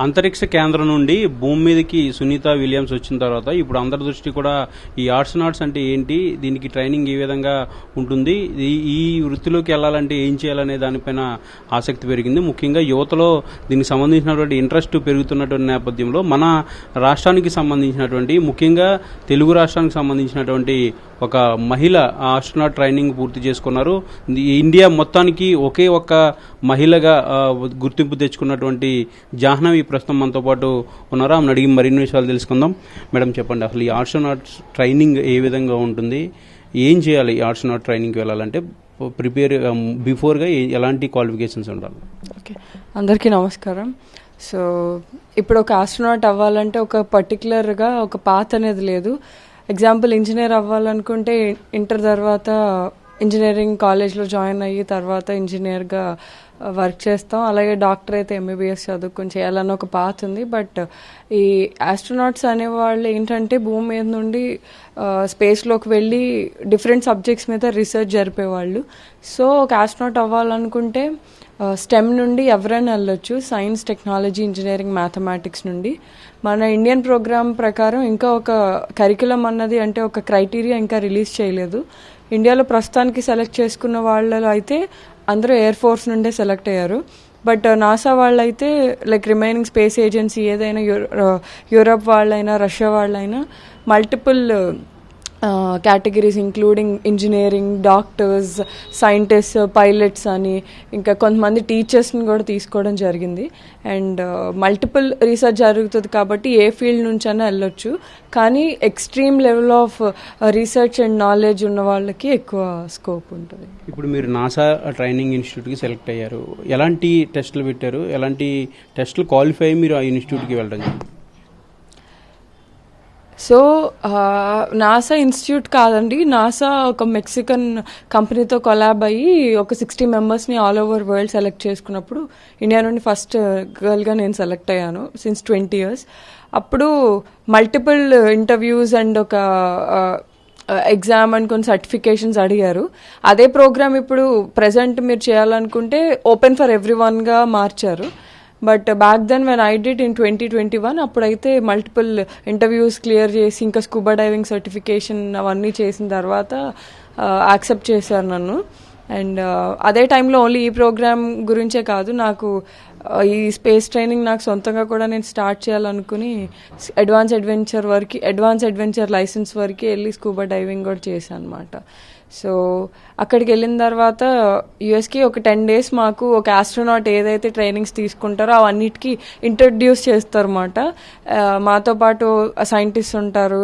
అంతరిక్ష కేంద్రం నుండి భూమి మీదకి సునీత విలియమ్స్ వచ్చిన తర్వాత ఇప్పుడు అందరి దృష్టి కూడా ఈ ఆస్ట్రోనాట్స్ అంటే ఏంటి, దీనికి ట్రైనింగ్ ఏ విధంగా ఉంటుంది, ఈ వృత్తిలోకి వెళ్ళాలంటే ఏం చేయాలనే దానిపైన ఆసక్తి పెరిగింది. ముఖ్యంగా యువతలో దీనికి సంబంధించినటువంటి ఇంట్రెస్ట్ పెరుగుతున్నటువంటి నేపథ్యంలో మన రాష్ట్రానికి సంబంధించినటువంటి, ముఖ్యంగా తెలుగు రాష్ట్రానికి సంబంధించినటువంటి ఒక మహిళ ఆస్ట్రోనాట్ ట్రైనింగ్ పూర్తి చేసుకున్నారు. ఇండియా మొత్తానికి ఒకే ఒక్క మహిళగా గుర్తింపు తెచ్చుకున్నటువంటి జాహ్నవి ప్రస్తుతం మనతో పాటు ఉన్నారు. ఆమెను అడిగి మరిన్ని విషయాలు తెలుసుకుందాం. మేడం చెప్పండి, అసలు ఈ ఆస్ట్రోనాట్ ట్రైనింగ్ ఏ విధంగా ఉంటుంది, ఏం చేయాలి ఈ ఆస్ట్రోనాట్ ట్రైనింగ్కి వెళ్ళాలంటే బిఫోర్గా ఎలాంటి క్వాలిఫికేషన్స్ ఉండాలి? ఓకే, అందరికీ నమస్కారం. సో ఇప్పుడు ఒక ఆస్ట్రోనాట్ అవ్వాలంటే ఒక పర్టికులర్గా ఒక పాత్ అనేది లేదు. ఎగ్జాంపుల్ ఇంజనీర్ అవ్వాలనుకుంటే ఇంటర్ తర్వాత ఇంజనీరింగ్ కాలేజ్లో జాయిన్ అయ్యి తర్వాత ఇంజనీర్గా వర్క్ చేస్తాం. అలాగే డాక్టర్ అయితే ఎంబీబీఎస్ చదువుకొని చేయాలన్న ఒక పాత్ ఉంది. బట్ ఈ ఆస్ట్రోనాట్స్ అనేవాళ్ళు ఏంటంటే భూమి మీద నుండి స్పేస్లోకి వెళ్ళి డిఫరెంట్ సబ్జెక్ట్స్ మీద రీసెర్చ్ జరిపేవాళ్ళు. సో ఒక ఆస్ట్రోనాట్ అవ్వాలనుకుంటే స్టెమ్ నుండి ఎవరైనా వెళ్ళొచ్చు, సైన్స్, టెక్నాలజీ, ఇంజనీరింగ్, మ్యాథమెటిక్స్ నుండి. మన ఇండియన్ ప్రోగ్రామ్ ప్రకారం ఇంకా ఒక కరికులం అన్నది అంటే ఒక క్రైటీరియా ఇంకా రిలీజ్ చేయలేదు. ఇండియాలో ప్రస్తుతానికి సెలెక్ట్ చేసుకున్న వాళ్ళలో అయితే అందరూ ఎయిర్ ఫోర్స్ నుండే సెలెక్ట్ అయ్యారు. బట్ నాసా వాళ్ళైతే లైక్ రిమైనింగ్ స్పేస్ ఏజెన్సీ ఏదైనా యూరప్ వాళ్ళైనా రష్యా వాళ్ళైనా multiple categories including engineering, doctors, scientist, pilots అని ఇంకా కొంతమంది టీచర్స్ని కూడా తీసుకోవడం జరిగింది. అండ్ మల్టిపుల్ రీసెర్చ్ జరుగుతుంది కాబట్టి ఏ ఫీల్డ్ నుంచైనా వెళ్ళొచ్చు. కానీ extreme level of research and knowledge ఉన్న వాళ్ళకి ఎక్కువ స్కోప్ ఉంటుంది. ఇప్పుడు మీరు నాసా ట్రైనింగ్ ఇన్స్టిట్యూట్కి సెలెక్ట్ అయ్యారు, ఎలాంటి టెస్టులు పెట్టారు, ఎలాంటి టెస్టులు క్వాలిఫై అయ్యి మీరు ఆ ఇన్స్టిట్యూట్కి వెళ్ళడం? సో నాసా ఇన్స్టిట్యూట్ కాదండి, నాసా ఒక మెక్సికన్ కంపెనీతో కొలాబ్ అయ్యి ఒక 60 మెంబర్స్ని ఆల్ ఓవర్ వరల్డ్ సెలెక్ట్ చేసుకున్నప్పుడు ఇండియా నుండి ఫస్ట్ గర్ల్గా నేను సెలెక్ట్ అయ్యాను సిన్స్ 20 years. అప్పుడు మల్టిపుల్ ఇంటర్వ్యూస్ అండ్ ఒక ఎగ్జామ్ అండ్ కొన్ని సర్టిఫికేషన్స్ అడిగారు. అదే ప్రోగ్రామ్ ఇప్పుడు ప్రజెంట్ మీరు చేయాలనుకుంటే ఓపెన్ ఫర్ ఎవ్రీ వన్గా మార్చారు. But back then when I did in 2021 అప్పుడైతే మల్టిపుల్ ఇంటర్వ్యూస్ క్లియర్ చేసి ఇంకా స్కూబా డైవింగ్ సర్టిఫికేషన్ అవన్నీ చేసిన తర్వాత యాక్సెప్ట్ చేశారు నన్ను. అండ్ అదే టైంలో ఓన్లీ ఈ ప్రోగ్రామ్ గురించే కాదు, నాకు ఈ స్పేస్ ట్రైనింగ్ నాకు సొంతంగా కూడా నేను స్టార్ట్ చేయాలనుకుని అడ్వాన్స్ అడ్వెంచర్ లైసెన్స్ వరకు వెళ్ళి స్కూబా డైవింగ్ కూడా చేశాను అనమాట. సో అక్కడికి వెళ్ళిన తర్వాత యుఎస్కి ఒక 10 days మాకు ఒక ఆస్ట్రోనాట్ ఏదైతే ట్రైనింగ్స్ తీసుకుంటారో అవన్నిటికీ ఇంట్రడ్యూస్ చేస్తారన్నమాట. మాతో పాటు సైంటిస్ట్ ఉంటారు,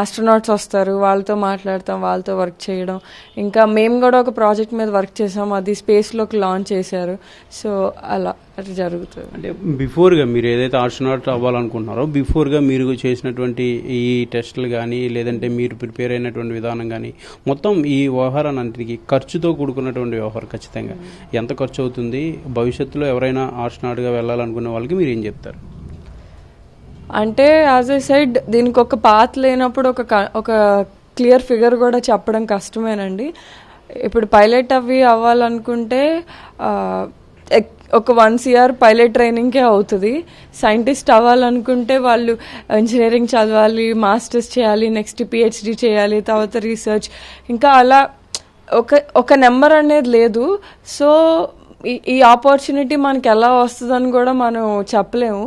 ఆస్ట్రోనాట్స్ వస్తారు, వాళ్ళతో మాట్లాడతాం, వాళ్ళతో వర్క్ చేయడం. ఇంకా మేము కూడా ఒక ప్రాజెక్ట్ మీద వర్క్ చేసాం, అది స్పేస్లోకి లాంచ్ చేశారు. సో అలా అది జరుగుతుంది. అంటే బిఫోర్గా మీరు ఏదైతే ఆస్ట్రోనాట్ అవ్వాలనుకుంటున్నారో బిఫోర్గా మీరు చేసినటువంటి ఈ టెస్టులు కానీ లేదంటే మీరు ప్రిపేర్ అయినటువంటి విధానం కానీ మొత్తం ఈ వ్యవహారానికి ఖర్చుతో కూడుకున్నటువంటి వ్యవహారం ఖచ్చితంగా ఎంత ఖర్చు అవుతుంది, భవిష్యత్తులో ఎవరైనా ఆస్ట్రోనాట్గా వెళ్ళాలనుకునే వాళ్ళకి మీరు ఏం చెప్తారు? అంటే యాజ్ ఐ సెడ్ దీనికి ఒక పాత్ లేనప్పుడు ఒక క్లియర్ ఫిగర్ కూడా చెప్పడం కష్టమేనండి. ఇప్పుడు పైలట్ అవ్వాలనుకుంటే ఒక 1 year పైలట్ ట్రైనింగ్కే అవుతుంది. సైంటిస్ట్ అవ్వాలనుకుంటే వాళ్ళు ఇంజనీరింగ్ చదవాలి, మాస్టర్స్ చేయాలి, నెక్స్ట్ పిహెచ్డి చేయాలి, తర్వాత రీసెర్చ్, ఇంకా అలా ఒక నెంబర్ అనేది లేదు. సో ఈ ఆపర్చునిటీ మనకి ఎలా వస్తుందని కూడా మనం చెప్పలేము.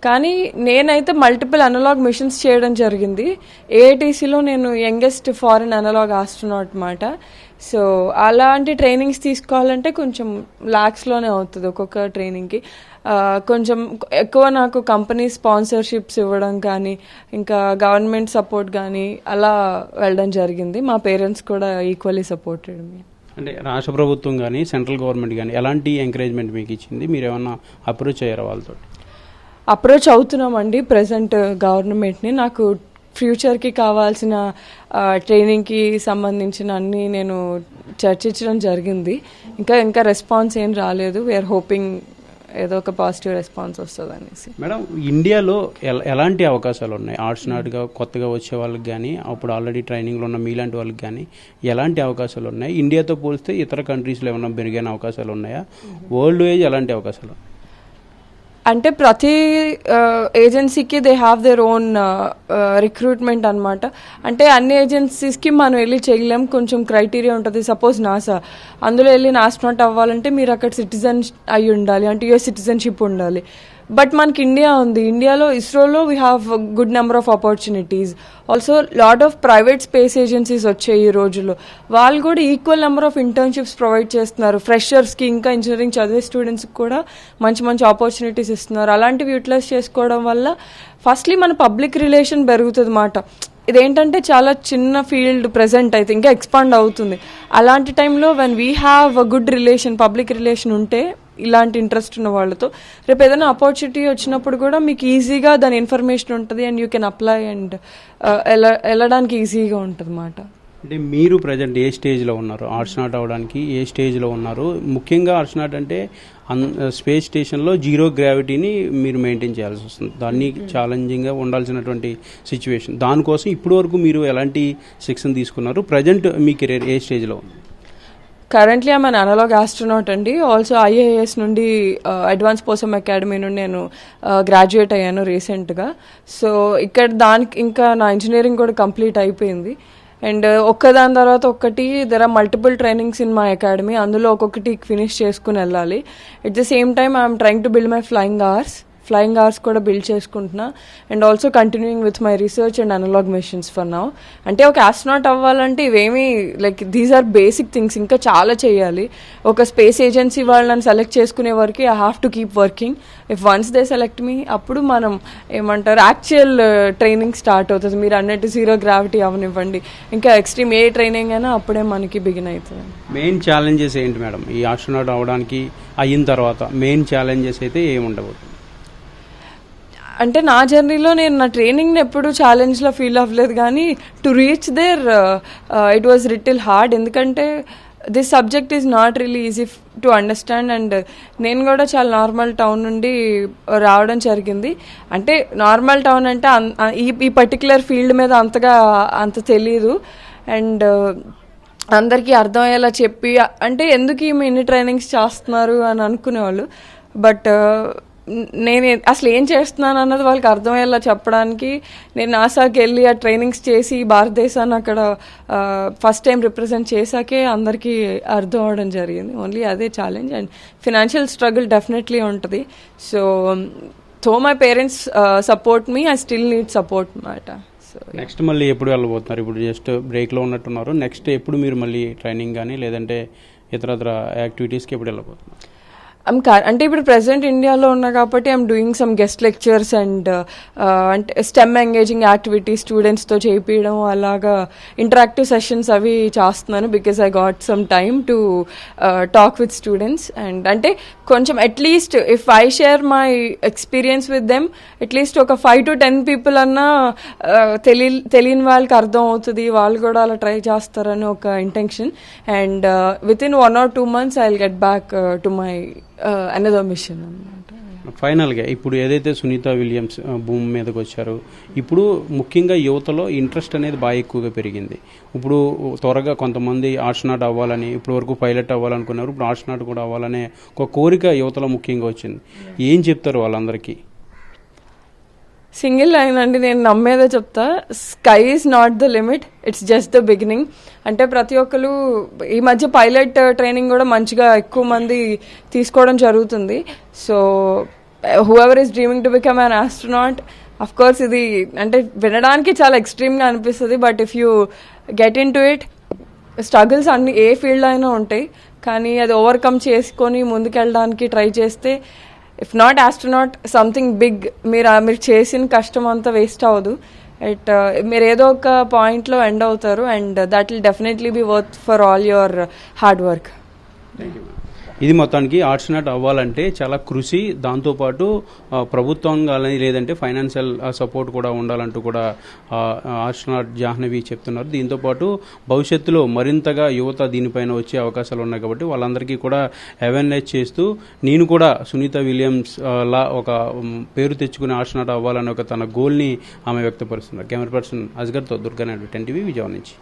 కానీ నేనైతే మల్టిపుల్ అనలాగ్ మిషన్స్ చేయడం జరిగింది. ఏఐటీసీలో నేను యంగెస్ట్ ఫారిన్ అనలాగ్ ఆస్ట్రోనాట్ మాట. సో అలాంటి ట్రైనింగ్స్ తీసుకోవాలంటే కొంచెం లాక్స్లోనే అవుతుంది ఒక్కొక్క ట్రైనింగ్కి. కొంచెం ఎక్కువ నాకు కంపెనీ స్పాన్సర్షిప్స్ ఇవ్వడం కానీ ఇంకా గవర్నమెంట్ సపోర్ట్ కానీ అలా వెళ్ళడం జరిగింది. మా పేరెంట్స్ కూడా ఈక్వల్లీ సపోర్టెడ్ మీ. అంటే రాష్ట్ర ప్రభుత్వం కానీ సెంట్రల్ గవర్నమెంట్ కానీ ఎలాంటి ఎంకరేజ్మెంట్ మీకు ఇచ్చింది? మీరు ఏమన్నా అప్రోచ్ అయ్యారా వాళ్ళతో? అప్రోచ్ అవుతున్నామండి ప్రజెంట్ గవర్నమెంట్ని. నాకు ఫ్యూచర్కి కావాల్సిన ట్రైనింగ్కి సంబంధించిన అన్నీ నేను చర్చించడం జరిగింది. ఇంకా రెస్పాన్స్ ఏం రాలేదు. వీఆర్ హోపింగ్ ఏదో ఒక పాజిటివ్ రెస్పాన్స్ వస్తుంది అనేసి. మేడం, ఇండియాలో ఎలాంటి అవకాశాలు ఉన్నాయి ఆస్ట్రోనాట్గా కొత్తగా వచ్చే వాళ్ళకి కానీ అప్పుడు ఆల్రెడీ ట్రైనింగ్లో ఉన్న మీలాంటి వాళ్ళకి కానీ ఎలాంటి అవకాశాలు ఉన్నాయి? ఇండియాతో పోలిస్తే ఇతర కంట్రీస్లో ఏమైనా మెరుగైన అవకాశాలు ఉన్నాయా? వరల్డ్ వైజ్ ఎలాంటి అవకాశాలు? అంటే ప్రతి ఏజెన్సీకి they have their own recruitment అనమాట. అంటే అన్ని ఏజెన్సీస్కి మనం వెళ్ళి చేయలేం, కొంచెం క్రైటీరియా ఉంటుంది. సపోజ్ నాసా, అందులో వెళ్ళి ఆస్ట్రోనాట్ అవ్వాలంటే మీరు అక్కడ సిటిజన్ అయి ఉండాలి, అంటే యూఎస్ సిటిజన్షిప్ ఉండాలి. బట్ మనకి ఇండియా ఉంది, ఇండియాలో ఇస్రోలో we have good number of opportunities. Also lot of private space agencies వచ్చాయి ఈ రోజుల్లో, వాళ్ళు కూడా equal number of internships provide చేస్తున్నారు. ఫ్రెషర్స్కి ఇంకా ఇంజనీరింగ్ చదివే స్టూడెంట్స్కి కూడా మంచి మంచి ఆపర్చునిటీస్ ఇస్తున్నారు. అలాంటివి యూటిలైజ్ చేసుకోవడం వల్ల ఫస్ట్లీ మన పబ్లిక్ రిలేషన్ పెరుగుతుంది మాట. ఇదేంటంటే చాలా చిన్న ఫీల్డ్ ప్రెజెంట్ అయితే ఇంకా ఎక్స్పాండ్ అవుతుంది. అలాంటి టైంలో when we have a good relation, public relation ఉంటే ఇలాంటి ఇంట్రెస్ట్ ఉన్న వాళ్ళతో, రేపు ఏదైనా ఆపర్చునిటీ వచ్చినప్పుడు కూడా మీకు ఈజీగా దాని ఇన్ఫర్మేషన్ ఉంటుంది and you can apply and వెళ్ళడానికి ఈజీగా ఉంటుంది అన్నమాట. అంటే మీరు ప్రజెంట్ ఏ స్టేజ్లో ఉన్నారు, ఆర్ట్స్నాట్ అవ్వడానికి ఏ స్టేజ్లో ఉన్నారు? ముఖ్యంగా ఆర్ట్స్నాట్ అంటే స్పేస్ స్టేషన్లో జీరో గ్రావిటీని మీరు మెయింటైన్ చేయాల్సి వస్తుంది. దాన్ని ఛాలెంజింగ్గా ఉండాల్సినటువంటి సిచ్యువేషన్. దానికోసం ఇప్పటి వరకు మీరు ఎలాంటి శిక్షణ తీసుకున్నారు? ప్రజెంట్ మీ కెరీర్ ఏ స్టేజ్లో ఉంది? Currently I'm an analogue astronaut అండి. ఆల్సో ఐఏఎస్ నుండి అడ్వాన్స్ పోసమ్ అకాడమీ నుండి నేను గ్రాడ్యుయేట్ అయ్యాను రీసెంట్గా. సో ఇక్కడ దానికి ఇంకా నా ఇంజనీరింగ్ కూడా కంప్లీట్ అయిపోయింది. అండ్ ఒక్కదాని తర్వాత ఒక్కటి there are multiple trainings in my academy, అందులో ఒక్కొక్కటి ఫినిష్ చేసుకుని వెళ్ళాలి. At the same time I'm trying to build my flying hours కూడా బిల్డ్ చేసుకుంటున్నా. And also continuing with my research and analogue missions for now. అంటే ఒక astronaut అవ్వాలంటే ఇవేమీ like these are basic things, ఇంకా చాలా చేయాలి. ఒక స్పేస్ ఏజెన్సీ వాళ్ళని సెలెక్ట్ చేసుకునే వరకు I have to keep working. If once they select me, అప్పుడు మనం ఏమంటారు యాక్చువల్ ట్రైనింగ్ స్టార్ట్ అవుతుంది. మీరు అన్నట్టు జీరో గ్రావిటీ అవనివ్వండి, ఇంకా ఎక్స్ట్రీమ్ ఏ ట్రైనింగ్ అయినా అప్పుడే మనకి బిగిన్ అవుతుంది. మెయిన్ ఛాలెంజెస్ ఏంటి మేడం ఈ ఆస్ట్రోనాట్ అవ్వడానికి అయిన తర్వాత? మెయిన్ ఛాలెంజెస్ అయితే ఏముండబోతుంది? అంటే నా జర్నీలో నేను నా ట్రైనింగ్ని ఎప్పుడు ఛాలెంజ్లో ఫీల్ అవ్వలేదు, కానీ to reach there it was little hard. ఎందుకంటే this subject is not really easy to understand. And నేను కూడా చాలా నార్మల్ టౌన్ నుండి రావడం జరిగింది. అంటే నార్మల్ టౌన్ అంటే ఈ పర్టికులర్ ఫీల్డ్ మీద అంత తెలీదు. అండ్ అందరికీ అర్థమయ్యేలా చెప్పి, అంటే ఎందుకు ఈమె ఇన్ని ట్రైనింగ్స్ చేస్తున్నారు అని అనుకునేవాళ్ళు. బట్ నేను అసలు ఏం చేస్తున్నాను అన్నది వాళ్ళకి అర్థమయ్యేలా చెప్పడానికి నేను నాసాకి వెళ్ళి ఆ ట్రైనింగ్స్ చేసి భారతదేశాన్ని అక్కడ ఫస్ట్ టైం రిప్రజెంట్ చేశాకే అందరికీ అర్థం అవడం జరిగింది. ఓన్లీ అదే challenge. And financial struggle definitely ఉంటుంది. So my parents support me, I still need support అన్నమాట. నెక్స్ట్ మళ్ళీ ఎప్పుడు వెళ్ళబోతున్నారు? ఇప్పుడు జస్ట్ బ్రేక్లో ఉన్నట్టున్నారు. నెక్స్ట్ ఎప్పుడు మీరు మళ్ళీ ట్రైనింగ్ కానీ లేదంటే ఇతరత్ర యాక్టివిటీస్కి ఎప్పుడు వెళ్ళబోతున్నారు? అంటే ఇప్పుడు ప్రెసెంట్ ఇండియాలో ఉన్నా కాబట్టి I'm doing some guest lectures and అంటే స్టెమ్ ఎంగేజింగ్ యాక్టివిటీ స్టూడెంట్స్తో చేయించడం, అలాగా ఇంటరాక్టివ్ సెషన్స్ అవి చేస్తున్నాను. Because I got some time to talk with students. And అంటే కొంచెం at least if I share my experience with them, at least ఒక 5 to 10 people అన్నా తెలియని వాళ్ళకి అర్థం అవుతుంది, వాళ్ళు కూడా అలా ట్రై చేస్తారని ఒక intention. And with in 1 or 2 months I will get back to my another mission అన్నమాట. ఫైనల్గా ఇప్పుడు ఏదైతే సునీత విలియమ్స్ భూమి మీదకి వచ్చారో, ఇప్పుడు ముఖ్యంగా యువతలో ఇంట్రెస్ట్ అనేది బాగా ఎక్కువగా పెరిగింది. ఇప్పుడు త్వరగా కొంతమంది ఆస్ట్రోనాట్ అవ్వాలని, ఇప్పుడు వరకు పైలట్ అవ్వాలనుకున్నారు, ఇప్పుడు ఆస్ట్రోనాట్ కూడా అవ్వాలనే ఒక కోరిక యువతలో ముఖ్యంగా వచ్చింది. ఏం చెప్తారు వాళ్ళందరికీ? సింగిల్ లైన్ అండి, నేను నమ్మేదే చెప్తా. Sky is not the limit, it's just the beginning. అంటే ప్రతి ఒక్కరు ఈ మధ్య పైలట్ ట్రైనింగ్ కూడా మంచిగా ఎక్కువ మంది తీసుకోవడం జరుగుతుంది. So whoever is dreaming to become an astronaut, of course ఇది అంటే వినడానికి చాలా ఎక్స్ట్రీమ్గా అనిపిస్తుంది. But if you get into it, struggles అన్ని ఏ ఫీల్డ్ అయినా ఉంటాయి, కానీ అది ఓవర్కమ్ చేసుకొని ముందుకెళ్ళడానికి ట్రై చేస్తే, if not astronaut something big, మీరు చేసిన కష్టం అంతా వేస్ట్ అవ్వదు. మీరు ఏదో ఒక పాయింట్లో ఎండ్ అవుతారు. And that will definitely be worth for all your hard work. ఇది మొత్తానికి ఆస్ట్రోనాట్ అవ్వాలంటే చాలా కృషి, దాంతోపాటు ప్రభుత్వం కానీ లేదంటే ఫైనాన్షియల్ సపోర్ట్ కూడా ఉండాలంటూ కూడా ఆస్ట్రోనాట్ జాహ్నవి చెప్తున్నారు. దీంతోపాటు భవిష్యత్తులో మరింతగా యువత దీనిపైన వచ్చే అవకాశాలు ఉన్నాయి కాబట్టి వాళ్ళందరికీ కూడా అవేర్నెస్ చేస్తూ, నేను కూడా సునీత విలియమ్స్ లా ఒక పేరు తెచ్చుకుని ఆస్ట్రోనాట్ అవ్వాలని ఒక తన గోల్ని ఆమె వ్యక్తపరుస్తున్నారు. కెమెరా పర్సన్ అస్గర్తో దుర్గానాయుడు, 10 TV, విజయవాడ నుంచి.